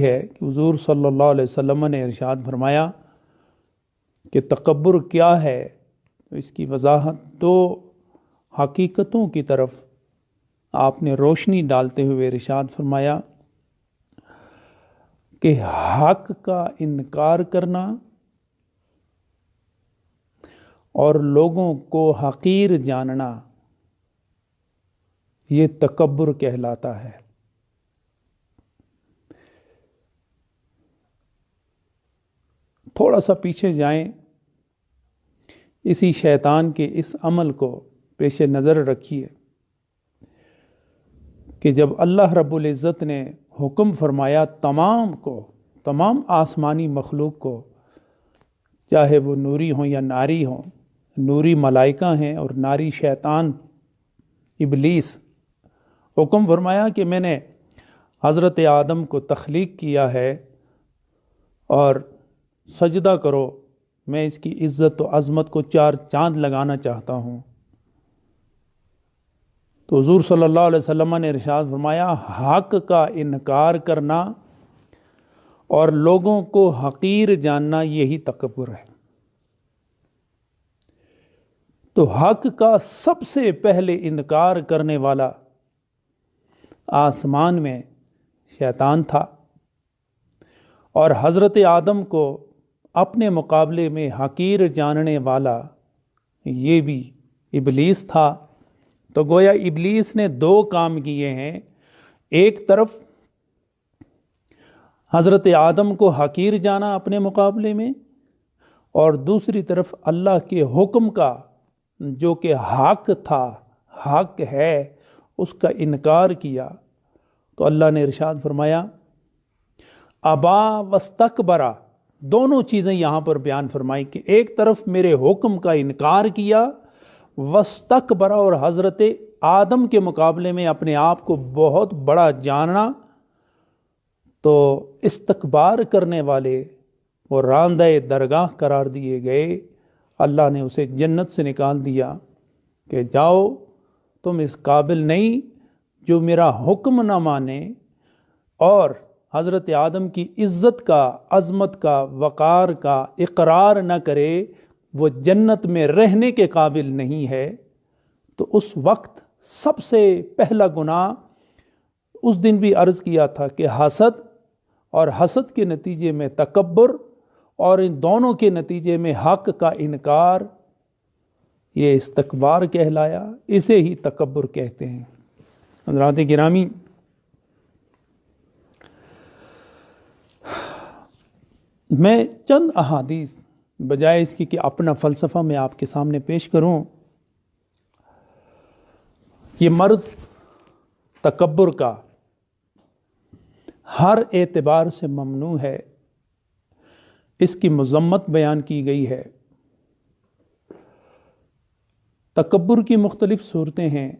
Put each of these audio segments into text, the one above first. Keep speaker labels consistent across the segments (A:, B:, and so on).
A: ہے کہ حضور صلی اللہ علیہ وسلم نے ارشاد فرمایا کہ تکبر کیا ہے، تو اس کی وضاحت دو حقیقتوں کی طرف آپ نے روشنی ڈالتے ہوئے ارشاد فرمایا کہ حق کا انکار کرنا اور لوگوں کو حقیر جاننا یہ تکبر کہلاتا ہے۔ تھوڑا سا پیچھے جائیں، اسی شیطان کے اس عمل کو پیش نظر رکھیے کہ جب اللہ رب العزت نے حکم فرمایا تمام آسمانی مخلوق کو، چاہے وہ نوری ہوں یا ناری ہوں، نوری ملائکہ ہیں اور ناری شیطان ابلیس، حکم فرمایا کہ میں نے حضرت آدم کو تخلیق کیا ہے اور سجدہ کرو، میں اس کی عزت و عظمت کو 4 چاند لگانا چاہتا ہوں۔ تو حضور صلی اللہ علیہ وسلم نے ارشاد فرمایا حق کا انکار کرنا اور لوگوں کو حقیر جاننا یہی تکبر ہے۔ تو حق کا سب سے پہلے انکار کرنے والا آسمان میں شیطان تھا، اور حضرت آدم کو اپنے مقابلے میں حقیر جاننے والا یہ بھی ابلیس تھا۔ تو گویا ابلیس نے 2 کام کیے ہیں، ایک طرف حضرت آدم کو حقیر جانا اپنے مقابلے میں، اور دوسری طرف اللہ کے حکم کا جو کہ حق تھا، حق ہے، اس کا انکار کیا۔ تو اللہ نے ارشاد فرمایا ابا واستکبرا، دونوں چیزیں یہاں پر بیان فرمائی کہ ایک طرف میرے حکم کا انکار کیا، واستکبرا، اور حضرت آدم کے مقابلے میں اپنے آپ کو بہت بڑا جاننا۔ تو استکبار کرنے والے وہ راندہ درگاہ قرار دیے گئے۔ اللہ نے اسے جنت سے نکال دیا کہ جاؤ، تم اس قابل نہیں جو میرا حکم نہ مانے اور حضرت آدم کی عزت کا، عظمت کا، وقار کا اقرار نہ کرے، وہ جنت میں رہنے کے قابل نہیں ہے۔ تو اس وقت سب سے پہلا گناہ، اس دن بھی عرض کیا تھا کہ حسد، اور حسد کے نتیجے میں تکبر، اور ان دونوں کے نتیجے میں حق کا انکار، یہ استکبار کہلایا، اسے ہی تکبر کہتے ہیں۔ حضرات گرامی، میں چند احادیث بجائے اس کی کہ اپنا فلسفہ میں آپ کے سامنے پیش کروں، یہ مرض تکبر کا ہر اعتبار سے ممنوع ہے، اس کی مذمت بیان کی گئی ہے۔ تکبر کی مختلف صورتیں ہیں،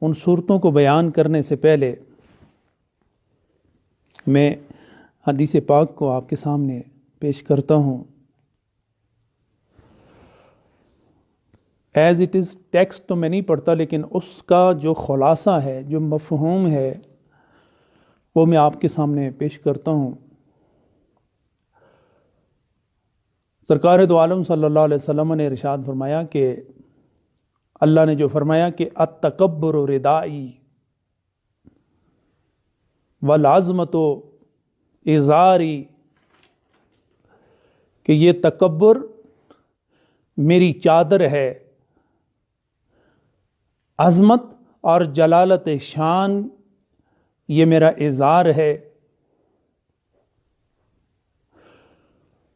A: ان صورتوں کو بیان کرنے سے پہلے میں حدیث پاک کو آپ کے سامنے پیش کرتا ہوں۔ ایز اٹ از ٹیکسٹ تو میں نہیں پڑھتا، لیکن اس کا جو خلاصہ ہے، جو مفہوم ہے، وہ میں آپ کے سامنے پیش کرتا ہوں۔ سرکار دو عالم صلی اللہ علیہ وسلم نے ارشاد فرمایا کہ اللہ نے جو فرمایا کہ التکبر ردائی والعظمت ازاری، کہ یہ تکبر میری چادر ہے، عظمت اور جلالت شان یہ میرا ازار ہے۔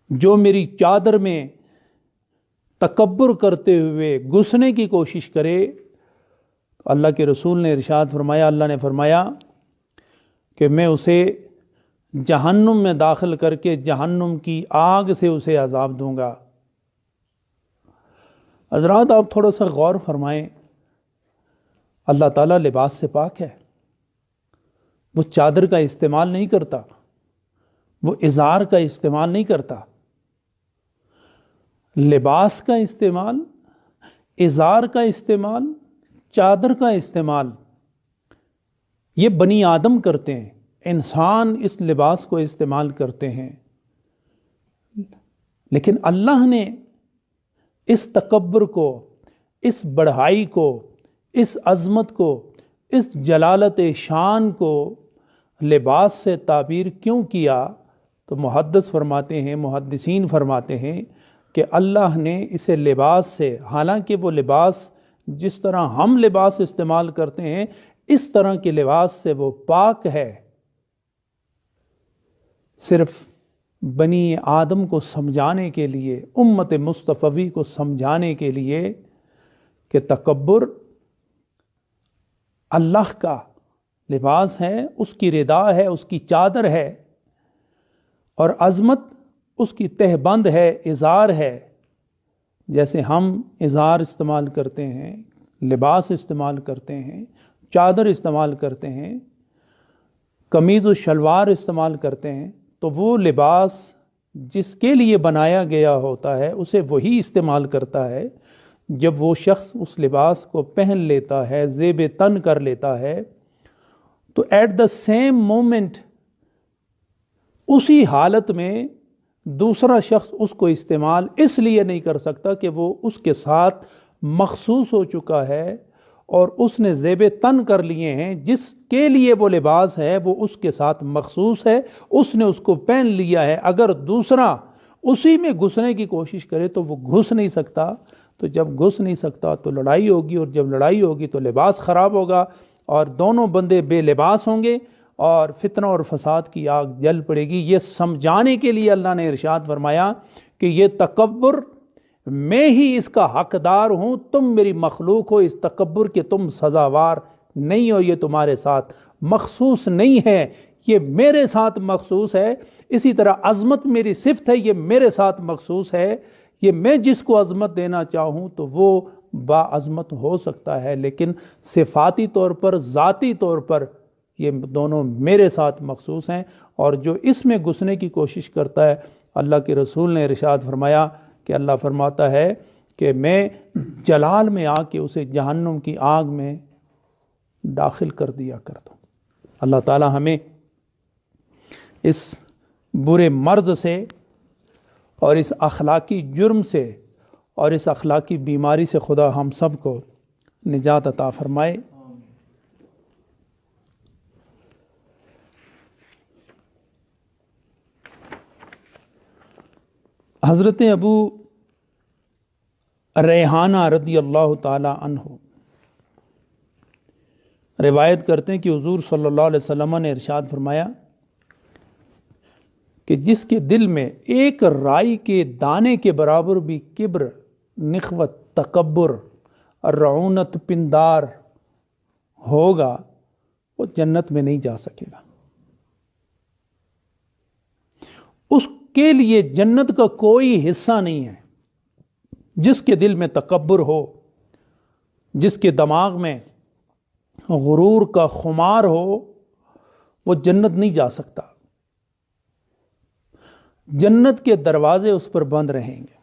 A: جو میری چادر میں تکبر کرتے ہوئے گھسنے کی کوشش کرے، اللہ کے رسول نے ارشاد فرمایا، اللہ نے فرمایا کہ میں اسے جہنم میں داخل کر کے جہنم کی آگ سے اسے عذاب دوں گا۔ حضرات، آپ تھوڑا سا غور فرمائیں، اللہ تعالیٰ لباس سے پاک ہے، وہ چادر کا استعمال نہیں کرتا، وہ ازار کا استعمال نہیں کرتا۔ لباس کا استعمال، ازار کا استعمال، چادر کا استعمال یہ بنی آدم کرتے ہیں، انسان اس لباس کو استعمال کرتے ہیں، لیکن اللہ نے اس تکبر کو، اس بڑھائی کو، اس عظمت کو، اس جلالت شان کو لباس سے تعبیر کیوں کیا؟ تو محدثین فرماتے ہیں کہ اللہ نے اسے لباس سے، حالانکہ وہ لباس جس طرح ہم لباس استعمال کرتے ہیں اس طرح کے لباس سے وہ پاک ہے، صرف بنی آدم کو سمجھانے کے لیے، امت مصطفی کو سمجھانے کے لیے کہ تکبر اللہ کا لباس ہے، اس کی ردا ہے، اس کی چادر ہے، اور عظمت اس کی تہبند ہے، ازار ہے۔ جیسے ہم ازار استعمال کرتے ہیں، لباس استعمال کرتے ہیں، چادر استعمال کرتے ہیں، قمیض و شلوار استعمال کرتے ہیں، تو وہ لباس جس کے لیے بنایا گیا ہوتا ہے اسے وہی استعمال کرتا ہے۔ جب وہ شخص اس لباس کو پہن لیتا ہے، زیب تن کر لیتا ہے، تو ایٹ دا سیم مومنٹ، اسی حالت میں دوسرا شخص اس کو استعمال اس لیے نہیں کر سکتا کہ وہ اس کے ساتھ مخصوص ہو چکا ہے اور اس نے زیب تن کر لیے ہیں، جس کے لیے وہ لباس ہے وہ اس کے ساتھ مخصوص ہے، اس نے اس کو پہن لیا ہے۔ اگر دوسرا اسی میں گھسنے کی کوشش کرے تو وہ گھس نہیں سکتا، تو جب گھس نہیں سکتا تو لڑائی ہوگی، اور جب لڑائی ہوگی تو لباس خراب ہوگا اور دونوں بندے بے لباس ہوں گے اور فتنہ اور فساد کی آگ جل پڑے گی۔ یہ سمجھانے کے لیے اللہ نے ارشاد فرمایا کہ یہ تکبر میں ہی اس کا حقدار ہوں، تم میری مخلوق ہو، اس تکبر کے تم سزاوار نہیں ہو، یہ تمہارے ساتھ مخصوص نہیں ہے، یہ میرے ساتھ مخصوص ہے۔ اسی طرح عظمت میری صفت ہے، یہ میرے ساتھ مخصوص ہے، یہ میں جس کو عظمت دینا چاہوں تو وہ باعظمت ہو سکتا ہے، لیکن صفاتی طور پر، ذاتی طور پر یہ دونوں میرے ساتھ مخصوص ہیں۔ اور جو اس میں گھسنے کی کوشش کرتا ہے، اللہ کے رسول نے ارشاد فرمایا کہ اللہ فرماتا ہے کہ میں جلال میں آ کے اسے جہنم کی آگ میں داخل کر دیا کرتا ہوں۔ اللہ تعالی ہمیں اس برے مرض سے اور اس اخلاقی جرم سے اور اس اخلاقی بیماری سے خدا ہم سب کو نجات عطا فرمائے۔ حضرت ابو ریحانہ رضی اللہ تعالی عنہ روایت کرتے ہیں کہ حضور صلی اللہ علیہ وسلم نے ارشاد فرمایا کہ جس کے دل میں ایک رائی کے دانے کے برابر بھی کبر، نخوت، تکبر، رعونت، پندار ہوگا، وہ جنت میں نہیں جا سکے گا۔ اس کے لیے جنت کا کوئی حصہ نہیں ہے۔ جس کے دل میں تکبر ہو، جس کے دماغ میں غرور کا خمار ہو، وہ جنت نہیں جا سکتا۔ جنت کے دروازے اس پر بند رہیں گے۔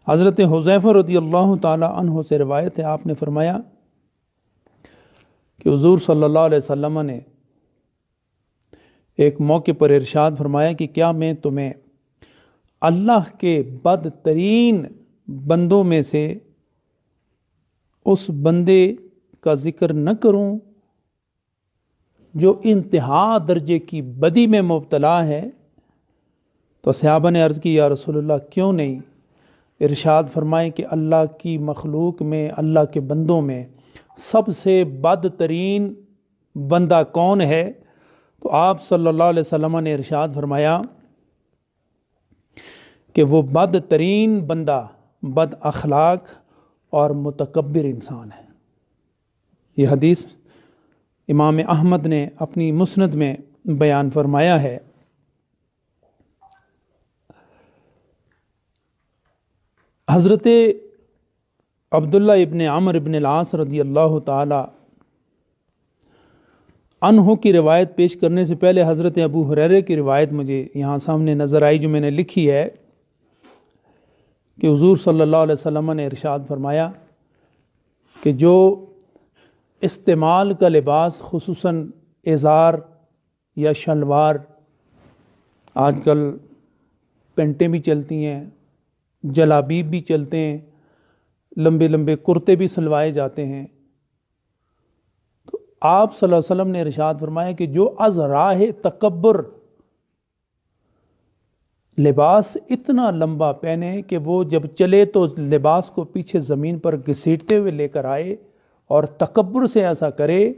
A: حضرت حذیفہ رضی اللہ تعالی عنہ سے روایت ہے، آپ نے فرمایا کہ حضور صلی اللہ علیہ وسلم نے ایک موقع پر ارشاد فرمایا کہ کیا میں تمہیں اللہ کے بدترین بندوں میں سے اس بندے کا ذکر نہ کروں جو انتہا درجے کی بدی میں مبتلا ہے؟ تو صحابہ نے عرض کی یا رسول اللہ کیوں نہیں؟ ارشاد فرمائے کہ اللہ کی مخلوق میں، اللہ کے بندوں میں سب سے بدترین بندہ کون ہے؟ تو آپ صلی اللہ علیہ وسلم نے ارشاد فرمایا کہ وہ بدترین بندہ بد اخلاق اور متکبر انسان ہے۔ یہ حدیث امام احمد نے اپنی مسند میں بیان فرمایا ہے۔ حضرت عبداللہ ابن عمر ابن العاص رضی اللہ تعالی عنہ کی روایت پیش کرنے سے پہلے حضرت ابو ہریرہ کی روایت مجھے یہاں سامنے نظر آئی، جو میں نے لکھی ہے کہ حضور صلی اللہ علیہ وسلم نے ارشاد فرمایا کہ جو استعمال کا لباس خصوصاً ازار یا شلوار، آج کل پینٹیں بھی چلتی ہیں، جلابیب بھی چلتے ہیں، لمبے لمبے کرتے بھی سلوائے جاتے ہیں. تو آپ صلی اللہ علیہ وسلم نے ارشاد فرمایا کہ جو از راہ تکبر لباس اتنا لمبا پہنے کہ وہ جب چلے تو لباس کو پیچھے زمین پر گھسیٹتے ہوئے لے کر آئے اور تکبر سے ایسا کرے،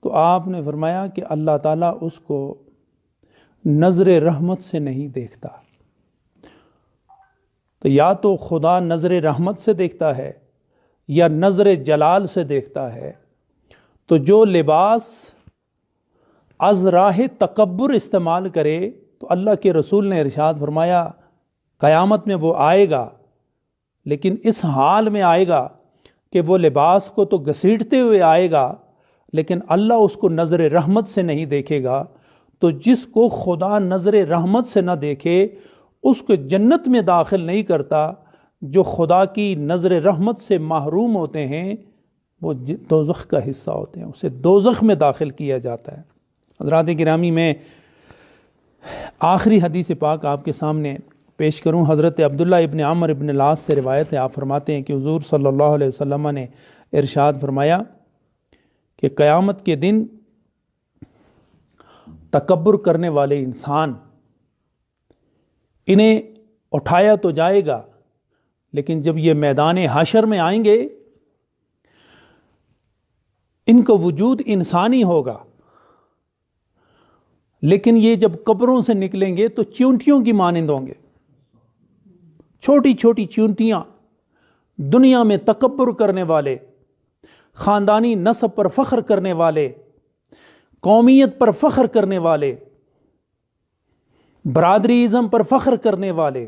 A: تو آپ نے فرمایا کہ اللہ تعالیٰ اس کو نظر رحمت سے نہیں دیکھتا. تو یا تو خدا نظر رحمت سے دیکھتا ہے یا نظر جلال سے دیکھتا ہے. تو جو لباس از راہ تکبر استعمال کرے تو اللہ کے رسول نے ارشاد فرمایا قیامت میں وہ آئے گا، لیکن اس حال میں آئے گا کہ وہ لباس کو تو گھسیٹتے ہوئے آئے گا، لیکن اللہ اس کو نظر رحمت سے نہیں دیکھے گا. تو جس کو خدا نظر رحمت سے نہ دیکھے اس کو جنت میں داخل نہیں کرتا. جو خدا کی نظر رحمت سے محروم ہوتے ہیں وہ دوزخ کا حصہ ہوتے ہیں، اسے دوزخ میں داخل کیا جاتا ہے. حضرات گرامی، میں آخری حدیث پاک آپ کے سامنے پیش کروں. حضرت عبداللہ ابن عمر ابن العاص سے روایت ہے، آپ فرماتے ہیں کہ حضور صلی اللہ علیہ وسلم نے ارشاد فرمایا کہ قیامت کے دن تکبر کرنے والے انسان، انہیں اٹھایا تو جائے گا، لیکن جب یہ میدان حشر میں آئیں گے ان کا وجود انسانی ہوگا، لیکن یہ جب قبروں سے نکلیں گے تو چونٹیوں کی مانند ہوں گے. چھوٹی چھوٹی چونٹیاں، دنیا میں تکبر کرنے والے، خاندانی نسب پر فخر کرنے والے، قومیت پر فخر کرنے والے، برادری ازم پر فخر کرنے والے،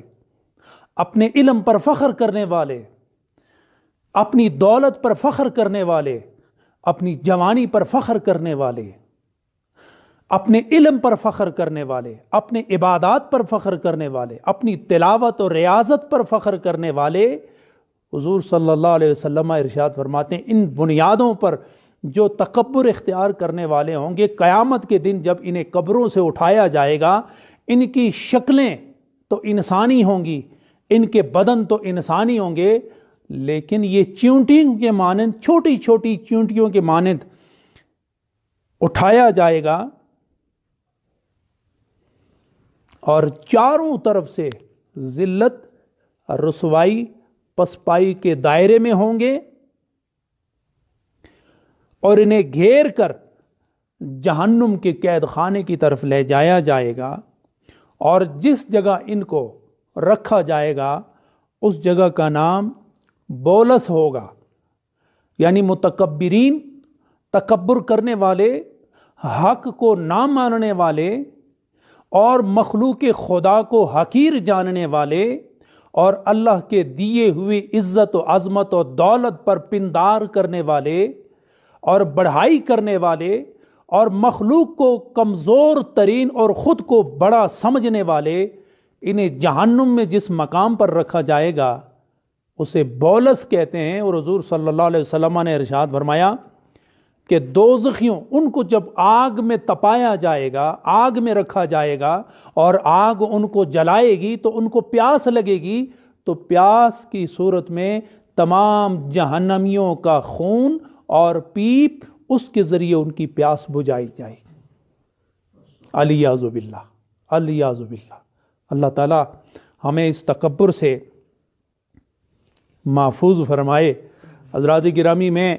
A: اپنے علم پر فخر کرنے والے، اپنی دولت پر فخر کرنے والے، اپنی جوانی پر فخر کرنے والے، اپنے علم پر فخر کرنے والے، اپنے عبادات پر فخر کرنے والے، اپنی تلاوت اور ریاضت پر فخر کرنے والے، حضور صلی اللہ علیہ وسلم ارشاد فرماتے ہیں ان بنیادوں پر جو تکبر اختیار کرنے والے ہوں گے، قیامت کے دن جب انہیں قبروں سے اٹھایا جائے گا، ان کی شکلیں تو انسانی ہوں گی، ان کے بدن تو انسانی ہوں گے، لیکن یہ چونٹیوں کے مانند، چھوٹی چھوٹی چونٹیوں کے مانند اٹھایا جائے گا، اور چاروں طرف سے ذلت، رسوائی، پسپائی کے دائرے میں ہوں گے، اور انہیں گھیر کر جہنم کے قید خانے کی طرف لے جایا جائے گا. اور جس جگہ ان کو رکھا جائے گا اس جگہ کا نام بولس ہوگا، یعنی متکبرین، تکبر کرنے والے، حق کو نہ ماننے والے، اور مخلوق خدا کو حقیر جاننے والے، اور اللہ کے دیے ہوئے عزت و عظمت و دولت پر پندار کرنے والے اور بڑھائی کرنے والے، اور مخلوق کو کمزور ترین اور خود کو بڑا سمجھنے والے، انہیں جہنم میں جس مقام پر رکھا جائے گا اسے بولس کہتے ہیں. اور حضور صلی اللہ علیہ وسلم نے ارشاد فرمایا کہ دوزخیوں، ان کو جب آگ میں تپایا جائے گا، آگ میں رکھا جائے گا اور آگ ان کو جلائے گی تو ان کو پیاس لگے گی، تو پیاس کی صورت میں تمام جہنمیوں کا خون اور پیپ اس کے ذریعے ان کی پیاس بجھائی جائے گی. الیاذ باللہ، الیاذ باللہ. اللہ تعالی ہمیں اس تکبر سے محفوظ فرمائے. حضرات گرامی، میں